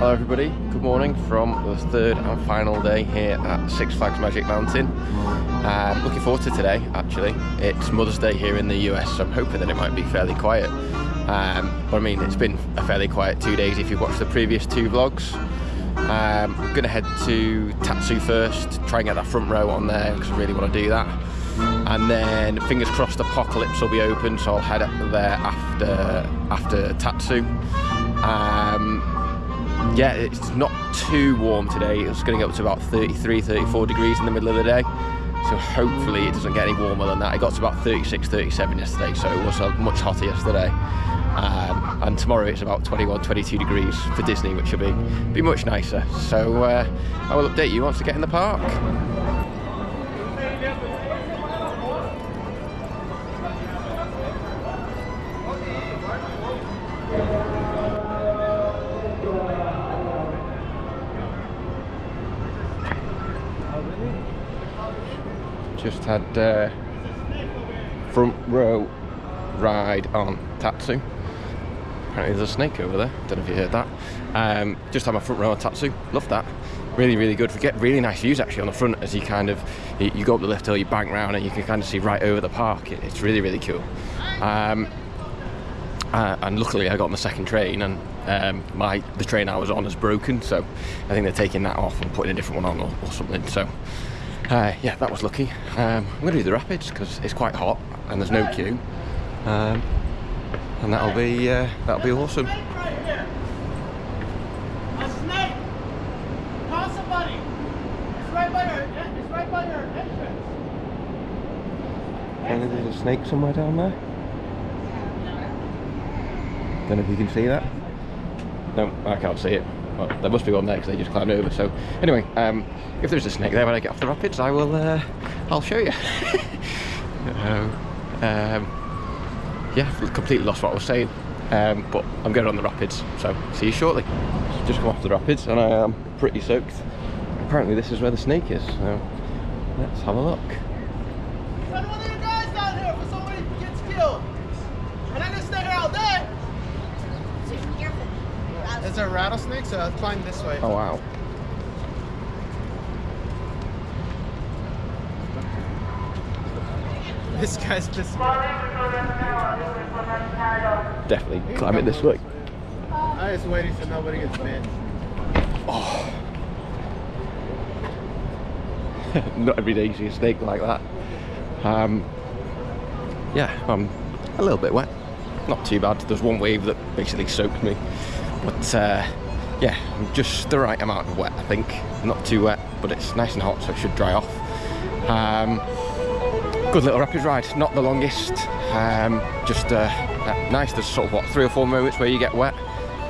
Hello everybody, good morning from the third and final day here at Six Flags Magic Mountain. Looking forward to today actually. It's Mother's Day here in the US, so I'm hoping that it might be fairly quiet. But I mean, it's been a fairly quiet 2 days if you've watched the previous 2 vlogs. I'm going to head to Tatsu first, try and get that front row on there because I really want to do that. And then fingers crossed Apocalypse will be open, so I'll head up there after Tatsu. Yeah, it's not too warm today. It's going to get up to about 33, 34 degrees in the middle of the day. So hopefully it doesn't get any warmer than that. It got to about 36, 37 yesterday, so it was much hotter yesterday. And tomorrow it's about 21, 22 degrees for Disney, which will be much nicer. So I will update you once I get in the park. Just had front row ride on Tatsu. Apparently there's a snake over there, don't know if you heard that. Just had my front row on Tatsu, loved that. Really, really good. We get really nice views actually on the front as you you go up the lift hill, you bank round and you can kind of see right over the park. It's really, really cool. And luckily I got on the second train and the train I was on is broken, so I think they're taking that off and putting a different one on or something. So yeah, that was lucky. I'm going to do the rapids because it's quite hot and there's no queue, and that'll be awesome. Right here. A snake. Call somebody. It's right by your entrance. And there's a snake somewhere down there. Don't know if you can see that. No, I can't see it. Well, there must be one there because they just climbed over. So anyway, if there's a snake there when I get off the rapids, I'll show you. Yeah, completely lost what I was saying, but I'm going on the rapids, so see you shortly. Just come off the rapids and I am pretty soaked. Apparently this is where the snake is, so let's have a look. Send one of you guys down here before somebody gets killed. I'm not gonna stay here all day. There's a rattlesnake, so I'll climb this way. Oh wow. This guy's just... Definitely climb it this way. I was waiting so nobody gets bit. Oh. Not every day you see a snake like that. Yeah, I'm a little bit wet. Not too bad. There's one wave that basically soaked me. But yeah, I'm just the right amount of wet, I think. Not too wet, but it's nice and hot, so it should dry off. Good little rapid ride, not the longest. Just nice. There's sort of what, 3 or 4 moments where you get wet,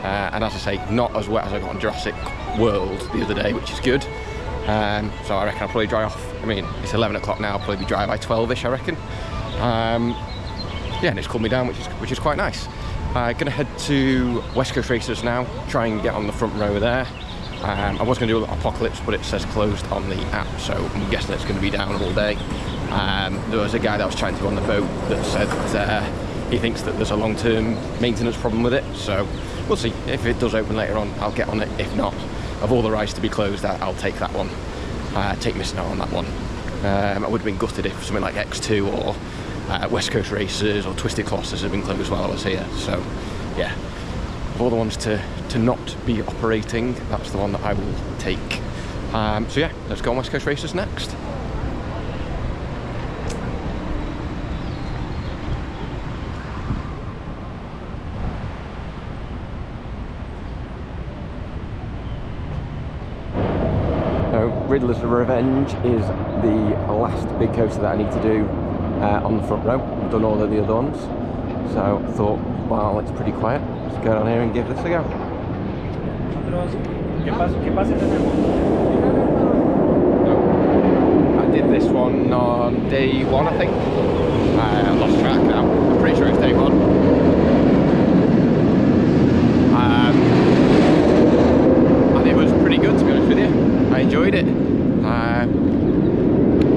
and as I say, not as wet as I got on Jurassic World the other day, which is good. So I reckon I'll probably dry off. I mean, it's 11 o'clock now. I'll probably be dry by 12ish, I reckon. Yeah, and it's cooled me down, which is quite nice. Gonna head to West Coast Racers now, try and get on the front row there. I was going to do Apocalypse, but it says closed on the app, so I'm guessing it's going to be down all day. There was a guy that I was chatting to on the boat that said he thinks that there's a long-term maintenance problem with it, so we'll see. If it does open later on, I'll get on it. If not, of all the rides to be closed, I'll take that one. Take missing out on that one. I would have been gutted if something like X2 or West Coast Racers or Twisted Colossus had been closed while I was here. So yeah, of all the ones to not be operating, that's the one that I will take. So yeah, let's go on West Coast Racers next. Riddler's Revenge is the last big coaster that I need to do on the front row. I've done all of the other ones, so I thought, while it's pretty quiet, let's go down here and give this a go. I did this one on day 1, I think. I lost track now. I'm pretty sure it's day 1. And it was pretty good, to be honest with you. I enjoyed it.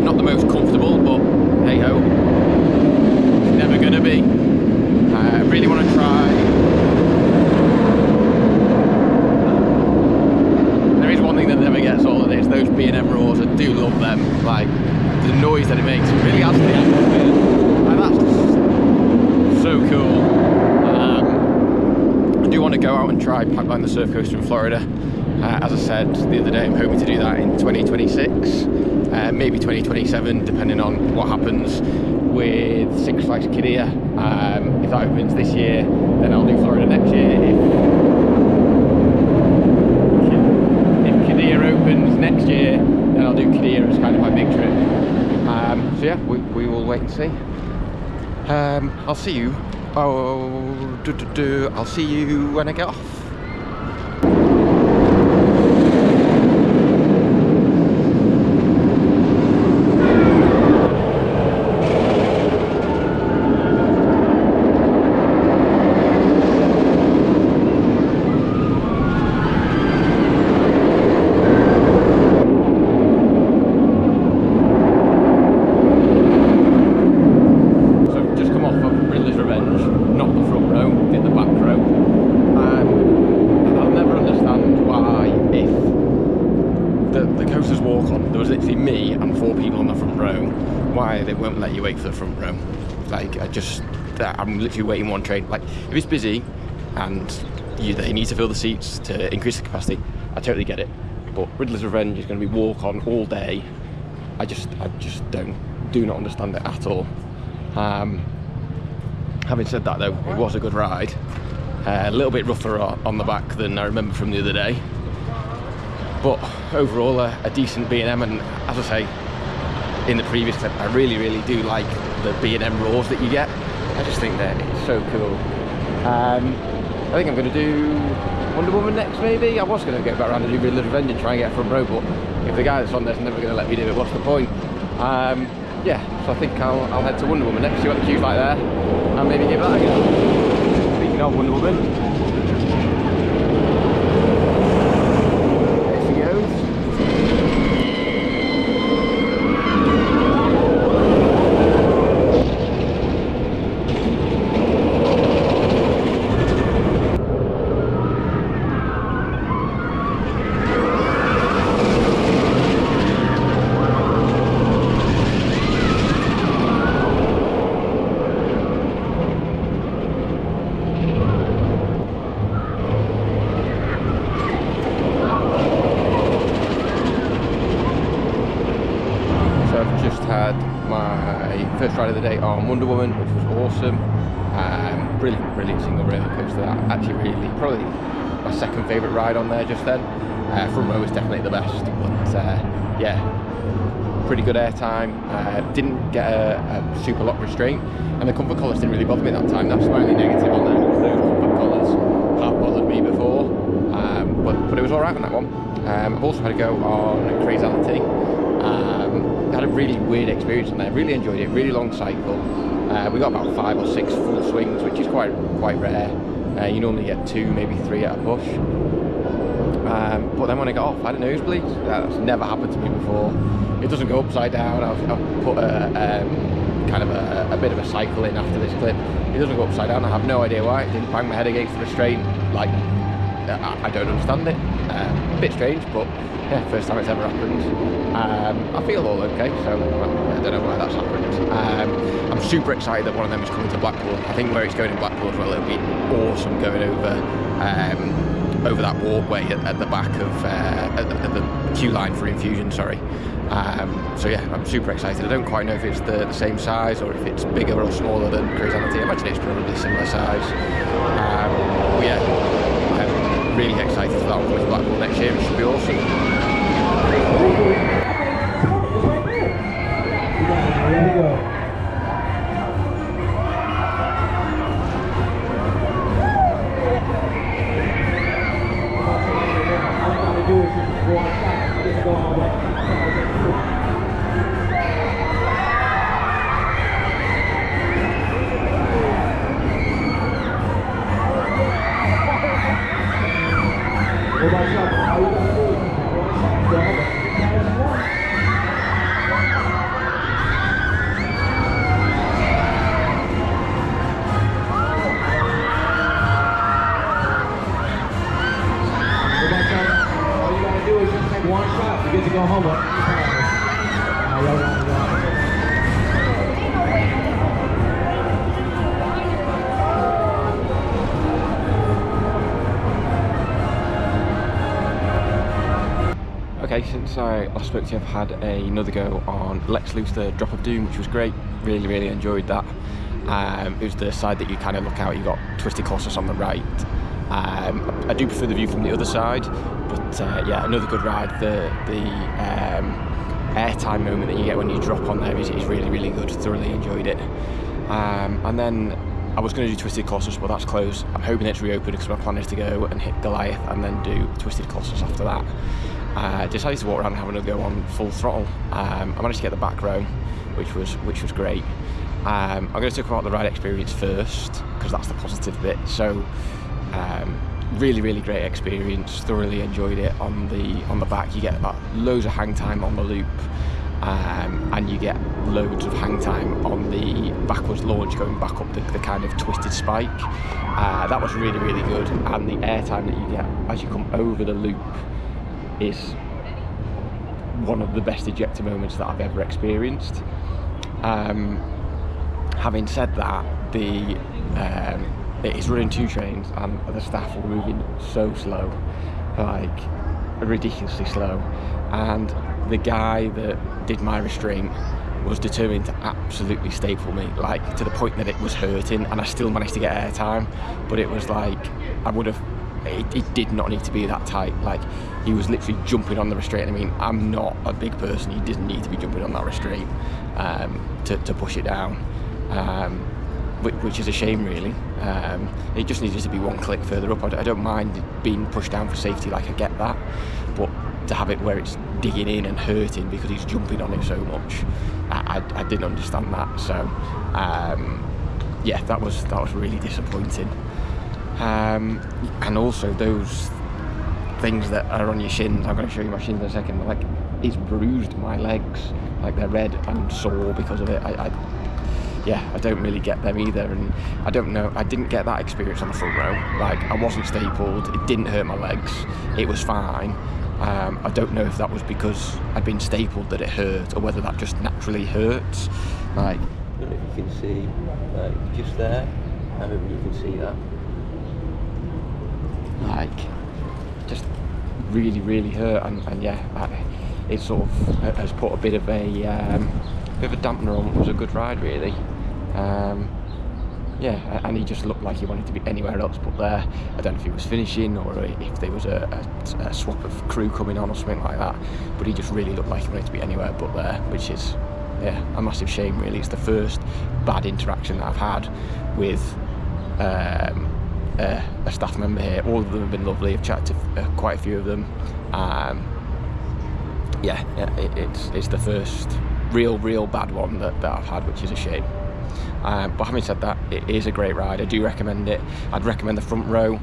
Not the most comfortable, but hey ho, it's never gonna be. I really want to try those B&M roars. I do love them. Like the noise that it makes, it really adds to the atmosphere, and that's just so cool. I do want to go out and try Pipeline the Surf Coaster in Florida. As I said the other day, I'm hoping to do that in 2026, maybe 2027, depending on what happens with Six Flags Qiddiya. If that opens this year, then I'll do Florida next year. If Qiddiya opens next year, then I'll do Qiddiya as kind of my big trip. So yeah, we will wait and see. I'll see you. I'll see you when I get off. Why they won't let you wait for the front row. Like I'm literally waiting one train. Like if it's busy and they need to fill the seats to increase the capacity, I totally get it. But Riddler's Revenge is going to be walk on all day. I just do not understand it at all. Having said that though, it was a good ride. A little bit rougher on the back than I remember from the other day. But overall a decent B&M, and as I say, in the previous clip, I really do like the B&M roars that you get. I just think that it's so cool. I think I'm going to do Wonder Woman next, maybe. I was going to go back around and do Riddler's Revenge and try and get front row, but if the guy that's on there's never going to let me do it, what's the point? Yeah, so I think I'll head to Wonder Woman next, see what the queue's like there, and maybe give that a go. Speaking of Wonder Woman, there she goes. Had my first ride of the day on Wonder Woman, which was awesome. Brilliant single roller coaster. That actually probably my second favourite ride on there just then. Front row was definitely the best, but yeah, pretty good airtime. Didn't get a super lock restraint, and the comfort collars didn't really bother me that time. That's my only negative on there. Those comfort collars have bothered me before, but it was alright on that one. I've also had a go on Crazality. Had a really weird experience on there. Really enjoyed it. Really long cycle. We got about 5 or 6 full swings, which is quite rare. You normally get 2, maybe 3 at a push. But then when I got off, I had a nosebleed. That's never happened to me before. It doesn't go upside down. I've put kind of a bit of a cycle in after this clip. It doesn't go upside down. I have no idea why. It didn't bang my head against the restraint. Like, I don't understand it. A bit strange, but yeah, first time it's ever happened. I feel all okay, so I don't know why that's happened. I'm super excited that one of them is coming to Blackpool. I think where it's going in Blackpool as well, it'll be awesome going over that walkway at the back of at the queue line for Infusion. Sorry. So yeah, I'm super excited. I don't quite know if it's the same size or if it's bigger or smaller than Crazality. I imagine it's probably similar size. But yeah, I'm really excited for that one coming to Blackpool next year. It should be awesome. There we go. All you gotta do is just go outside, just go all the way. All you gotta do is just go outside. All you gotta do is just take one shot. You get to go home. Okay, since I last spoke to you, I've had another go on Lex Loose, the Drop of Doom, which was great. Really enjoyed that. It was the side that you kind of look out. You got Twisted Colossus on the right. I do prefer the view from the other side, but yeah, another good ride. The airtime moment that you get when you drop on there is really good. Thoroughly enjoyed it. And then I was going to do Twisted Colossus, but that's closed. I'm hoping it's reopened because my plan is to go and hit Goliath and then do Twisted Colossus after that. Decided to walk around and have another go on Full Throttle. I managed to get the back row, which was great. I'm going to talk about the ride experience first because that's the positive bit. So really great experience. Thoroughly enjoyed it on the back. You get loads of hang time on the loop, and you get loads of hang time on the backwards launch going back up the kind of twisted spike. That was really good, and the air time that you get as you come over the loop is one of the best ejector moments that I've ever experienced. Having said that, it is running 2 trains and the staff were moving so slow, like ridiculously slow, and the guy that did my restraint was determined to absolutely staple me, like to the point that it was hurting, and I still managed to get airtime, but it was like it did not need to be that tight. Like, he was literally jumping on the restraint. I mean, I'm not a big person, he didn't need to be jumping on that restraint to push it down, which is a shame really. It just needed to be one click further up. I don't mind being pushed down for safety, like I get that, but to have it where it's digging in and hurting because he's jumping on it so much, I didn't understand that. So yeah, that was really disappointing. And also those things that are on your shins, I'm going to show you my shins in a second, but like, it's bruised my legs, like they're red and sore because of it. Yeah, I don't really get them either, and I don't know, I didn't get that experience on the front row. Like, I wasn't stapled, it didn't hurt my legs, it was fine. I don't know if that was because I'd been stapled that it hurt, or whether that just naturally hurts. Like, I don't know if you can see, like, just there, I hope you can see that. Like, just really hurt, and yeah, it sort of has put a bit of a dampener on what was a good ride really. Yeah, and he just looked like he wanted to be anywhere else but there. I don't know if he was finishing or if there was a swap of crew coming on or something like that, but he just really looked like he wanted to be anywhere but there, which is, yeah, a massive shame really. It's the first bad interaction that I've had with a staff member here. All of them have been lovely. I've chatted to quite a few of them. Yeah, it's the first real bad one that I've had, which is a shame. But having said that, it is a great ride. I do recommend it. I'd recommend the front row,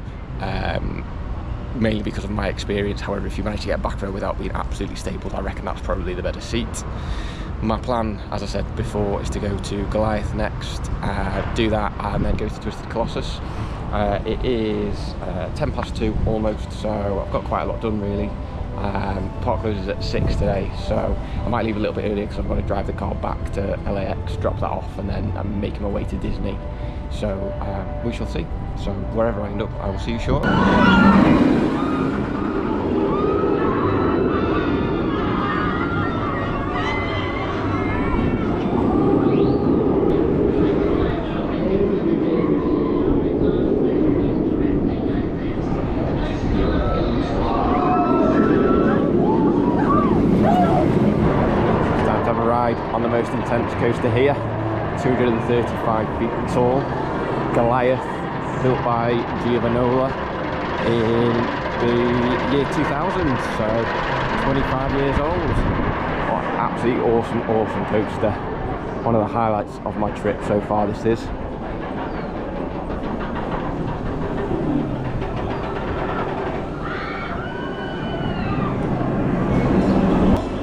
mainly because of my experience. However, if you manage to get back row without being absolutely stapled, I reckon that's probably the better seat. My plan, as I said before, is to go to Goliath next, do that, and then go to Twisted Colossus. It is 2:10 almost, so I've got quite a lot done really. Park closes at 6 today, so I might leave a little bit earlier because I'm going to drive the car back to LAX, drop that off, and then I'm making my way to Disney. So we shall see. So wherever I end up, I will see you shortly. On the most intense coaster here, 235 feet tall, Goliath, built by Giovanola in the year 2000, so 25 years old. Oh, absolutely awesome coaster. One of the highlights of my trip so far, this is.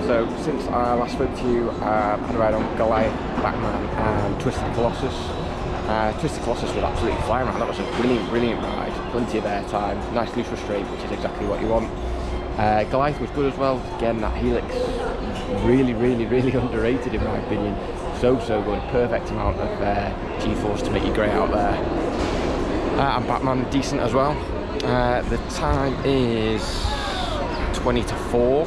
So since I last spoke to you, I had a ride on Goliath, Batman and Twisted Colossus. Twisted Colossus was absolutely flying around. That was a brilliant ride, plenty of airtime, nice loose restraint, which is exactly what you want. Goliath was good as well. Again, that helix, really underrated in my opinion. So good, perfect amount of G-force to make you grey out there. And Batman, decent as well. The time is 20 to 4.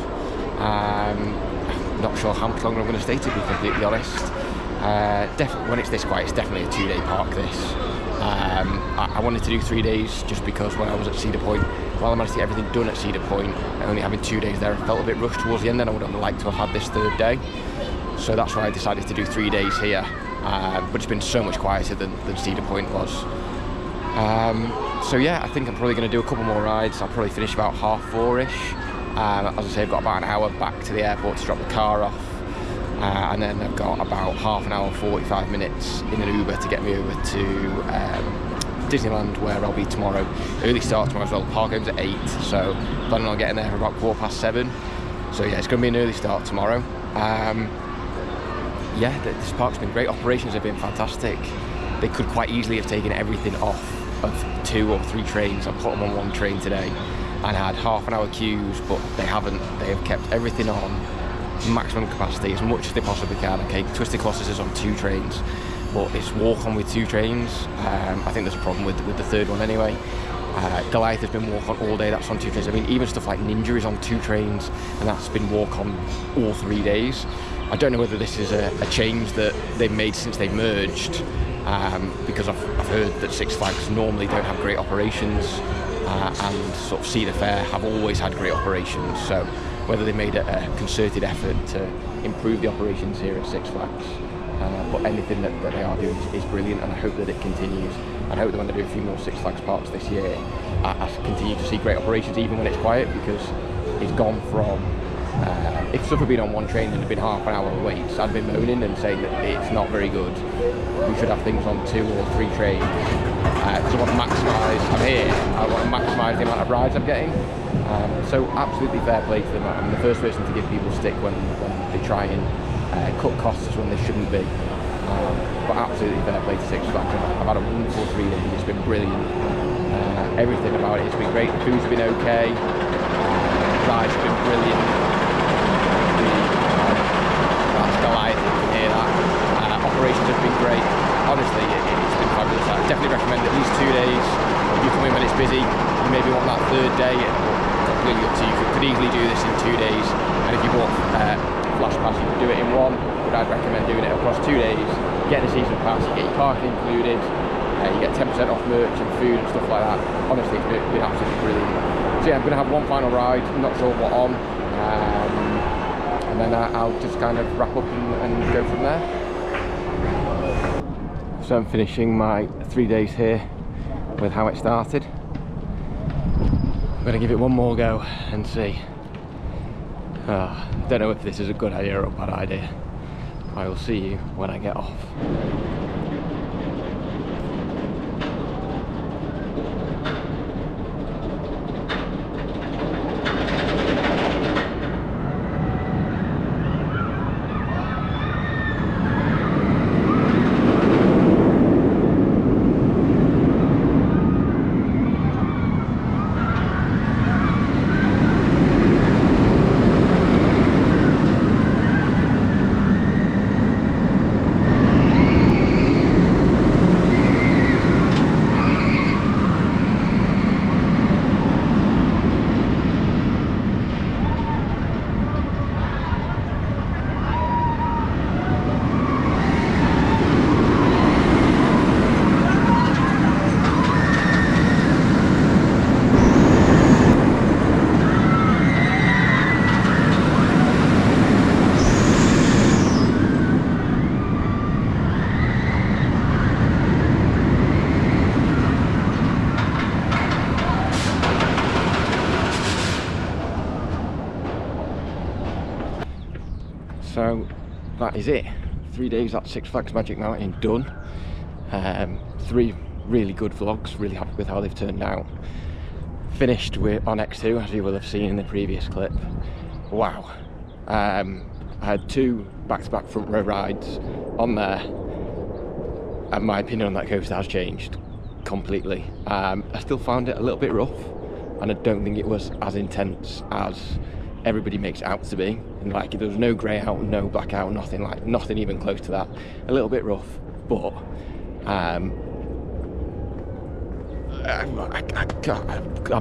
Not sure how much longer I'm going to stay, to be completely honest. Definitely, when it's this quiet, it's definitely a 2-day park, this. I wanted to do 3 days just because when I was at Cedar Point, while I managed to get everything done at Cedar Point, only having 2 days there, I felt a bit rushed towards the end, and I would have liked to have had this 3rd day. So that's why I decided to do 3 days here. But it's been so much quieter than Cedar Point was. So yeah, I think I'm probably going to do a couple more rides. I'll probably finish about 4:30ish. As I say, I've got about an hour back to the airport to drop the car off. And then I've got about half an hour, 45 minutes in an Uber to get me over to Disneyland, where I'll be tomorrow. Early start tomorrow as well. The park opens at 8, so planning on getting there for about 7:15. So yeah, it's going to be an early start tomorrow. Yeah, this park's been great. Operations have been fantastic. They could quite easily have taken everything off of 2 or 3 trains. I put them on 1 train today and had half-an-hour queues, but they haven't. They have kept everything on maximum capacity as much as they possibly can. Okay, Twisted Colossus is on 2 trains, but it's walk-on with 2 trains. I think there's a problem with the 3rd one anyway. Goliath has been walk-on all day, that's on 2 trains. I mean, even stuff like Ninja is on 2 trains, and that's been walk-on all 3 days. I don't know whether this is a change that they've made since they merged, because I've heard that Six Flags normally don't have great operations, and sort of Cedar Fair have always had great operations. So whether they made a concerted effort to improve the operations here at Six Flags, but anything that they are doing is brilliant, and I hope that it continues. I hope that when they do a few more Six Flags parks this year, I continue to see great operations even when it's quiet, because it's gone from if stuff had been on 1 train and had been half an hour waits, I'd been moaning and saying that it's not very good. We should have things on 2 or 3 trains, because I want to maximise, I'm here, I want to maximise the amount of rides I'm getting. So absolutely fair play to them. I'm the first person to give people stick when they try and cut costs when they shouldn't be. But absolutely fair play to Six Flags. I've had a wonderful 3 days, it's been brilliant. Everything about it has been great, the food's been okay, rides have been brilliant. That's Goliath, you can hear that. Operations have been great. Honestly, it's been fabulous. I definitely recommend at least 2 days. If you come in when it's busy, you maybe want that 3rd day. Completely up to you. You could easily do this in 2 days, and if you bought Flash Pass, you could do it in 1. But I'd recommend doing it across 2 days. Get the season pass, you get your parking included, you get 10% off merch and food and stuff like that. Honestly, it's been absolutely brilliant. So yeah, I'm going to have 1 final ride. I'm not sure what on. And then I'll just kind of wrap up and go from there. So I'm finishing my 3 days here with how it started. I'm going to give it 1 more go and see. Don't know if this is a good idea or a bad idea. I will see you when I get off. So that is it. 3 days at Six Flags Magic Mountain done. 3 really good vlogs, really happy with how they've turned out. Finished on X2, as you will have seen in the previous clip. Wow. I had 2 back-to-back front row rides on there, and my opinion on that coaster has changed completely. I still found it a little bit rough, and I don't think it was as intense as everybody makes it out to be. And like, there was no grey out, no black out, nothing even close to that. A little bit rough, but I'm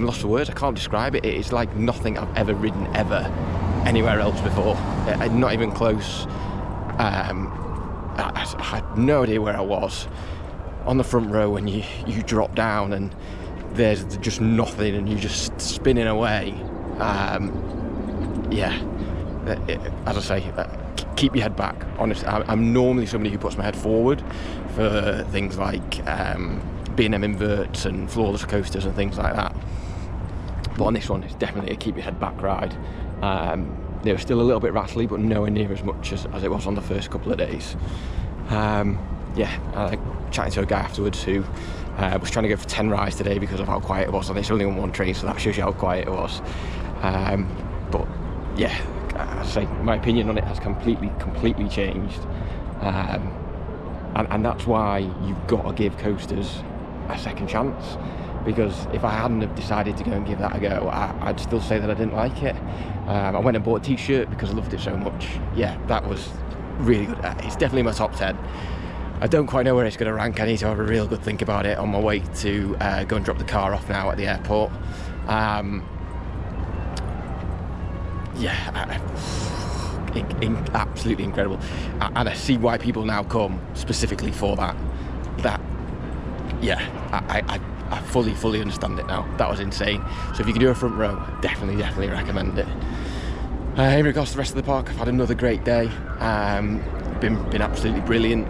lost for words. I can't describe it. It's like nothing I've ever ridden anywhere else before. Not even close. I had no idea where I was on the front row when you drop down and there's just nothing and you're just spinning away. As I say, keep your head back. Honestly, I'm normally somebody who puts my head forward for things like B&M inverts and floorless coasters and things like that. But on this one, it's definitely a keep your head back ride. They were still a little bit rattly, but nowhere near as much as it was on the first couple of days. Chatting to a guy afterwards who was trying to go for 10 rides today because of how quiet it was, and it's only on one train, so that shows you how quiet it was. But yeah, as I say, my opinion on it has completely changed. And that's why you've got to give coasters a second chance, because if I hadn't have decided to go and give that a go, I'd still say that I didn't like it. I went and bought a t-shirt because I loved it so much. Yeah, that was really good. It's definitely my top 10. I don't quite know where it's going to rank. I need to have a real good think about it on my way to go and drop the car off now at the airport. Absolutely incredible. And I see why people now come specifically for that. I fully understand it now. That was insane. So if you can do a front row, definitely recommend it. In regards to the rest of the park, I've had another great day. Been absolutely brilliant.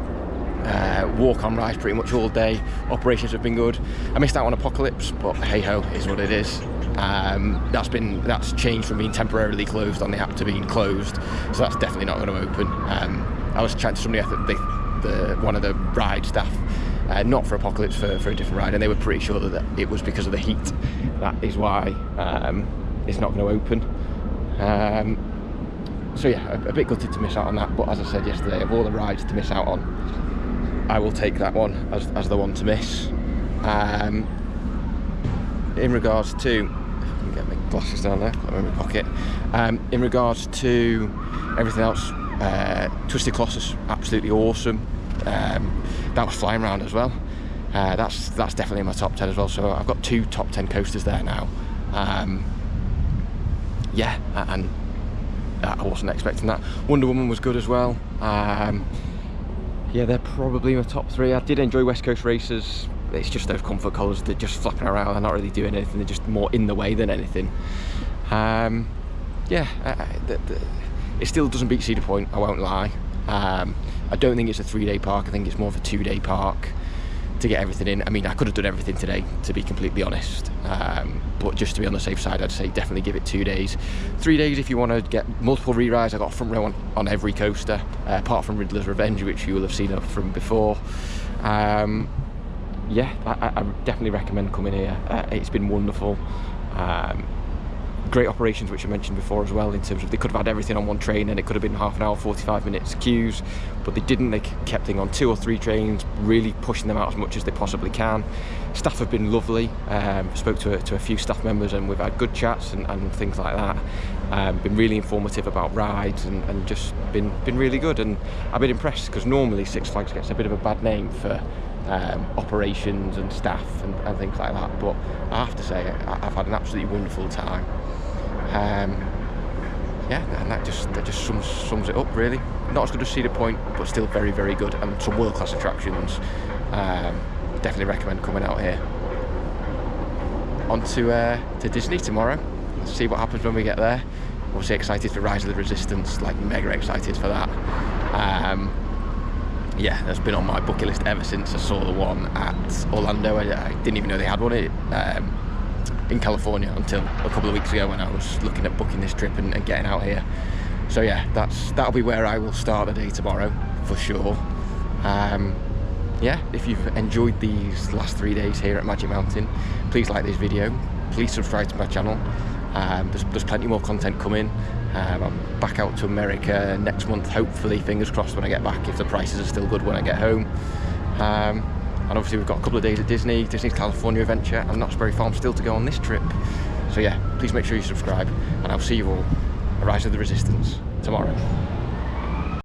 Walk on rides pretty much all day. Operations have been good. I missed out on Apocalypse, but hey ho, is what it is. That's changed from being temporarily closed on the app to being closed, so that's definitely not going to open. I was chatting to somebody, I think one of the ride staff, not for Apocalypse, for a different ride, and they were pretty sure that it was because of the heat. That is why it's not going to open. So yeah, a bit gutted to miss out on that, but as I said yesterday, of all the rides to miss out on, I will take that one as the one to miss. In regards to, let me get my glasses down there, got them in my pocket. In regards to everything else, Twisted Colossus, absolutely awesome. That was flying around as well. That's definitely in my top 10 as well. So I've got 2 top 10 coasters there now. And I wasn't expecting that. Wonder Woman was good as well. They're probably my top 3. I did enjoy West Coast Racers. It's just those comfort colours, they're just flapping around, they're not really doing anything, they're just more in the way than anything. It still doesn't beat Cedar Point, I won't lie. I don't think it's a 3-day park, I think it's more of a 2-day park to get everything in. I mean, I could have done everything today, to be completely honest, but just to be on the safe side, I'd say definitely give it 2 days. 3 days if you want to get multiple re-rides. I got a front row on every coaster, apart from Riddler's Revenge, which you will have seen from before. I definitely recommend coming here. It's been wonderful. Great operations, which I mentioned before as well, in terms of they could have had everything on one train and it could have been half an hour, 45 minutes queues, but they didn't. They kept things on 2 or 3 trains, really pushing them out as much as they possibly can. Staff have been lovely. Spoke to a few staff members and we've had good chats and things like that. Been really informative about rides and just been really good, and I've been impressed, because normally Six Flags gets a bit of a bad name for operations and staff and things like that, but I have to say I've had an absolutely wonderful time. And that just sums it up really. Not as good as Cedar Point, but still very good, and some world-class attractions. Definitely recommend coming out here. On to Disney tomorrow. Let's see what happens when we get there. Obviously excited for Rise of the Resistance, like mega excited for that. That's been on my bucket list ever since I saw the one at Orlando. I didn't even know they had one in California until a couple of weeks ago when I was looking at booking this trip and getting out here. So yeah, that'll be where I will start the day tomorrow for sure. If you've enjoyed these last 3 days here at Magic Mountain, please like this video, please subscribe to my channel. There's plenty more content coming. I'm back out to America next month, hopefully, fingers crossed, when I get back, if the prices are still good when I get home. And obviously we've got a couple of days at Disney's California Adventure and Knott's Berry Farm still to go on this trip. So yeah, please make sure you subscribe, and I'll see you all at Rise of the Resistance tomorrow.